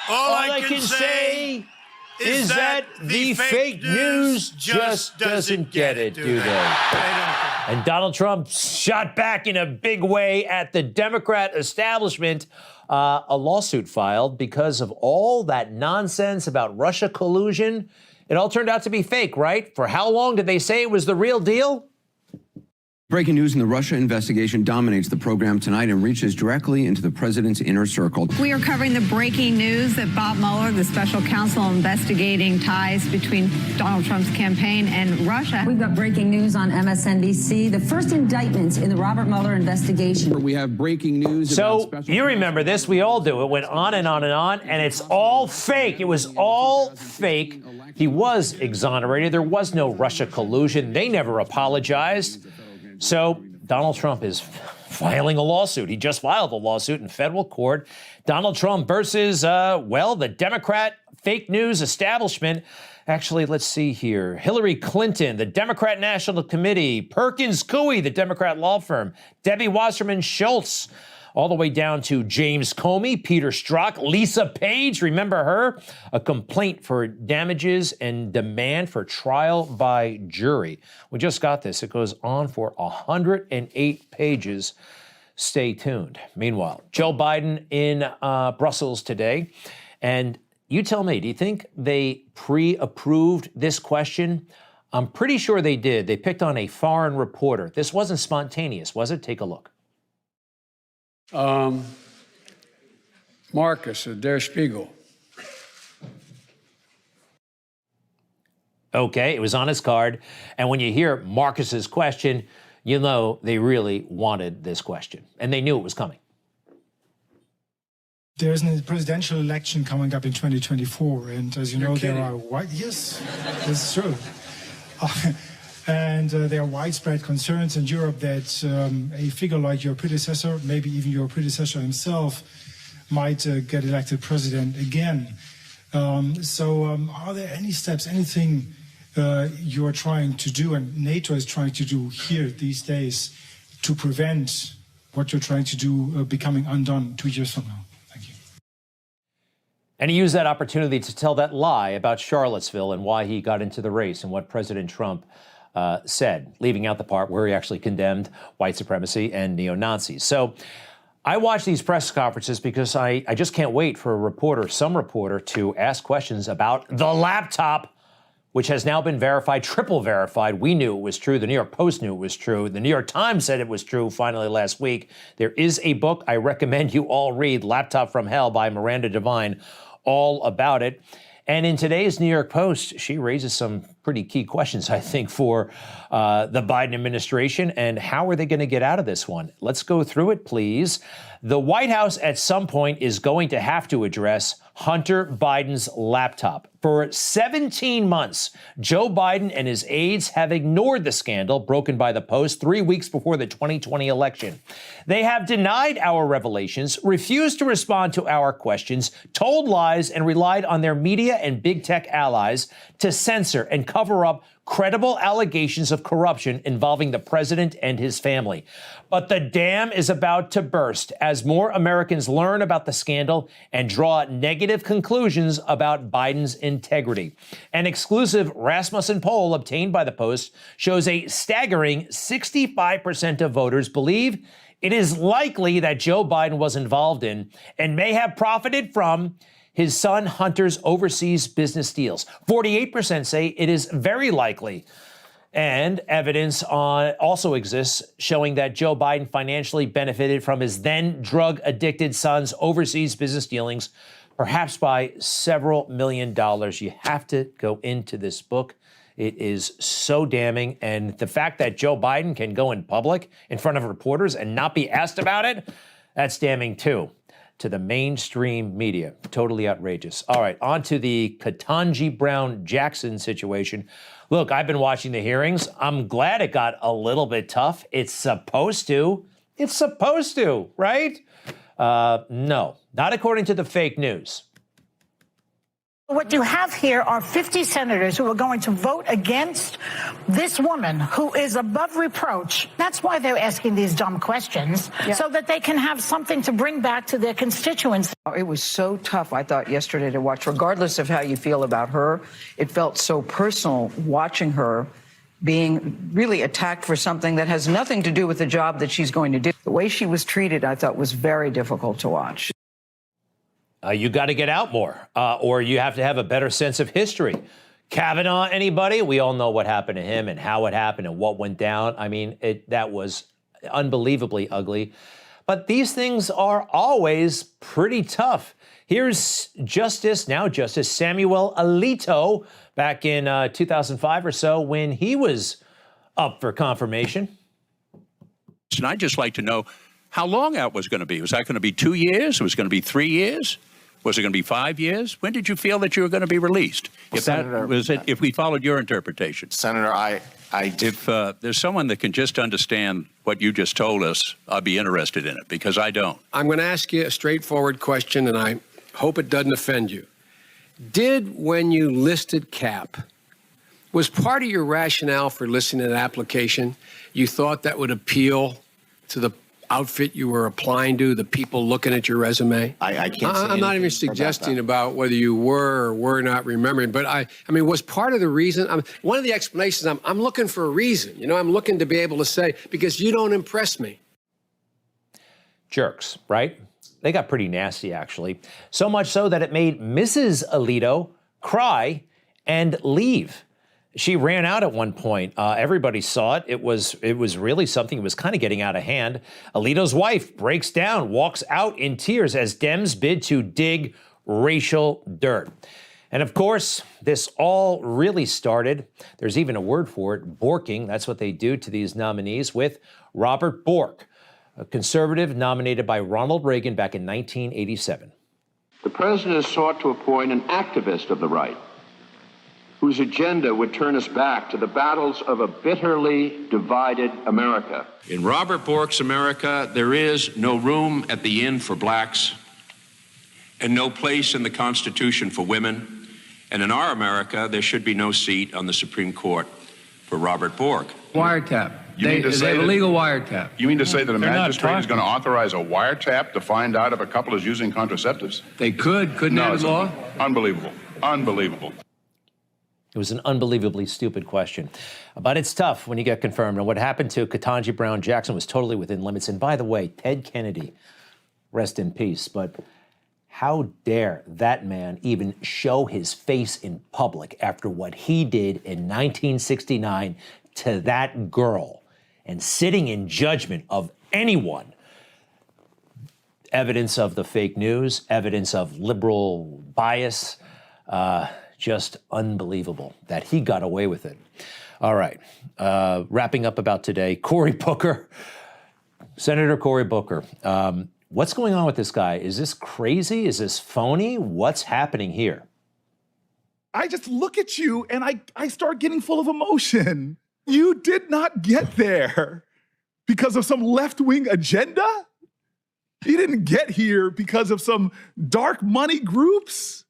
All I can say is that the fake news just doesn't get it, do they? And Donald Trump shot back in a big way at the Democrat establishment. A lawsuit filed because of all that nonsense about Russia collusion. It all turned out to be fake, right? For how long did they say it was the real deal? Breaking news in the Russia investigation dominates the program tonight and reaches directly into the president's inner circle. We are covering the breaking news that Bob Mueller, the special counsel investigating ties between Donald Trump's campaign and Russia. We've got breaking news on MSNBC. The first indictments in the Robert Mueller investigation. We have breaking news. So you remember this. We all do. It went on and on and on, and it's all fake. It was all fake. He was exonerated. There was no Russia collusion. They never apologized. So Donald Trump is filing a lawsuit. He just filed a lawsuit in federal court. Donald Trump versus, the Democrat fake news establishment. Actually, let's see here. Hillary Clinton, the Democrat National Committee, Perkins Coie, the Democrat law firm, Debbie Wasserman Schultz, all the way down to James Comey, Peter Strzok, Lisa Page, remember her? A complaint for damages and demand for trial by jury. We just got this. It goes on for 108 pages. Stay tuned. Meanwhile, Joe Biden in Brussels today. And you tell me, do you think they pre-approved this question? I'm pretty sure they did. They picked on a foreign reporter. This wasn't spontaneous, was it? Take a look. Marcus of Der Spiegel. Okay, it was on his card. And when you hear Marcus's question, you know they really wanted this question. And they knew it was coming. There's a presidential election coming up in 2024. And as you know, there are yes, it's true. And there are widespread concerns in Europe that a figure like your predecessor, maybe even your predecessor himself, might get elected president again. Are there any steps, anything you're trying to do and NATO is trying to do here these days to prevent what you're trying to do becoming undone 2 years from now? Thank you. And he used that opportunity to tell that lie about Charlottesville and why he got into the race and what President Trump said, leaving out the part where he actually condemned white supremacy and neo-Nazis. So I watch these press conferences because I just can't wait for some reporter to ask questions about the laptop, which has now been verified, triple verified. We knew it was true. The New York Post knew it was true. The New York Times said it was true finally last week. There is a book I recommend you all read, Laptop from Hell by Miranda Devine, all about it. And in today's New York Post, she raises some pretty key questions, I think, for the Biden administration. And how are they going to get out of this one? Let's go through it, please. The White House at some point is going to have to address Hunter Biden's laptop. For 17 months, Joe Biden and his aides have ignored the scandal broken by the Post 3 weeks before the 2020 election. They have denied our revelations, refused to respond to our questions, told lies, and relied on their media and big tech allies to censor and cover up credible allegations of corruption involving the president and his family. But the dam is about to burst as more Americans learn about the scandal and draw negative conclusions about Biden's integrity. An exclusive Rasmussen poll obtained by the Post shows a staggering 65% of voters believe it is likely that Joe Biden was involved in and may have profited from his son Hunter's overseas business deals. 48% say it is very likely. And evidence also exists showing that Joe Biden financially benefited from his then drug-addicted son's overseas business dealings, perhaps by several $1 million. You have to go into this book. It is so damning. And the fact that Joe Biden can go in public in front of reporters and not be asked about it, that's damning too. To the mainstream media. Totally outrageous. All right, on to the Ketanji Brown Jackson situation. Look, I've been watching the hearings. I'm glad it got a little bit tough. It's supposed to. It's supposed to, right? No, not according to the fake news. What you have here are 50 senators who are going to vote against this woman who is above reproach. That's why they're asking these dumb questions, so that they can have something to bring back to their constituents. It was so tough, I thought, yesterday to watch, regardless of how you feel about her. It felt so personal watching her being really attacked for something that has nothing to do with the job that she's going to do. The way she was treated, I thought, was very difficult to watch. You got to get out more, or you have to have a better sense of history. Kavanaugh, anybody? We all know what happened to him and how it happened and what went down. I mean, that was unbelievably ugly. But these things are always pretty tough. Here's Justice Samuel Alito back in 2005 or so when he was up for confirmation. And I'd just like to know how long that was going to be. Was that going to be 2 years? Was it going to be 3 years? Was it going to be 5 years? When did you feel that you were going to be released? If Senator, that was it, if we followed your interpretation. Senator, if there's someone that can just understand what you just told us, I'd be interested in it, because I don't. I'm going to ask you a straightforward question, and I hope it doesn't offend you. When you listed CAP, was part of your rationale for listing an application, you thought that would appeal to the outfit you were applying to, the people looking at your resume? I can't say I'm not even suggesting about whether you were or were not remembering, but I mean, was part of the reason, one of the explanations, I'm looking for a reason. You know, I'm looking to be able to say, because you don't impress me. Jerks, right? They got pretty nasty, actually. So much so that it made Mrs. Alito cry and leave. She ran out at one point. Everybody saw it. It was really something. It was kind of getting out of hand. Alito's wife breaks down, walks out in tears as Dems bid to dig racial dirt. And of course, this all really started, there's even a word for it, borking. That's what they do to these nominees, with Robert Bork, a conservative nominated by Ronald Reagan back in 1987. The president has sought to appoint an activist of the right, whose agenda would turn us back to the battles of a bitterly divided America. In Robert Bork's America, there is no room at the inn for blacks and no place in the Constitution for women. And in our America, there should be no seat on the Supreme Court for Robert Bork. Wiretap. They have a legal wiretap. You mean to say that a magistrate is going to authorize a wiretap to find out if a couple is using contraceptives? They couldn't they have law? Unbelievable. Unbelievable. It was an unbelievably stupid question. But it's tough when you get confirmed. And what happened to Ketanji Brown Jackson was totally within limits. And by the way, Ted Kennedy, rest in peace. But how dare that man even show his face in public after what he did in 1969 to that girl, and sitting in judgment of anyone. Evidence of the fake news, evidence of liberal bias, just unbelievable that he got away with it. All right, wrapping up about today, Cory Booker, Senator Cory Booker. What's going on with this guy? Is this crazy? Is this phony? What's happening here? I just look at you and I start getting full of emotion. You did not get there because of some left-wing agenda? You didn't get here because of some dark money groups?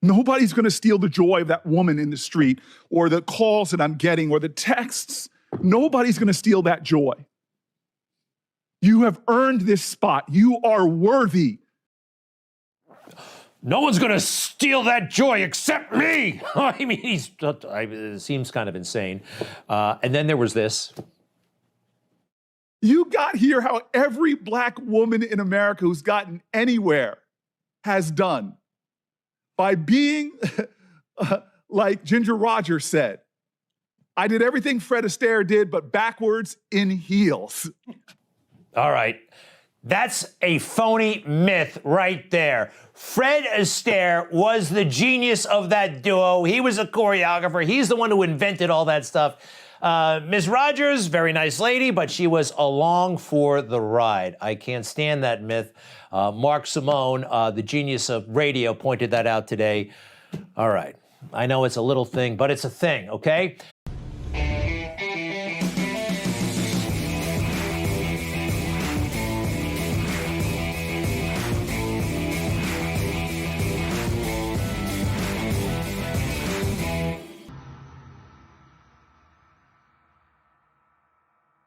Nobody's going to steal the joy of that woman in the street, or the calls that I'm getting, or the texts. Nobody's going to steal that joy. You have earned this spot. You are worthy. No one's going to steal that joy except me. I mean, it seems kind of insane. And then there was this. You got here how every black woman in America who's gotten anywhere has done. By being, like Ginger Rogers said, I did everything Fred Astaire did, but backwards in heels. All right. That's a phony myth right there. Fred Astaire was the genius of that duo. He was a choreographer. He's the one who invented all that stuff. Ms. Rogers, very nice lady, but she was along for the ride. I can't stand that myth. Mark Simone, the genius of radio, pointed that out today. All right. I know it's a little thing, but it's a thing, okay?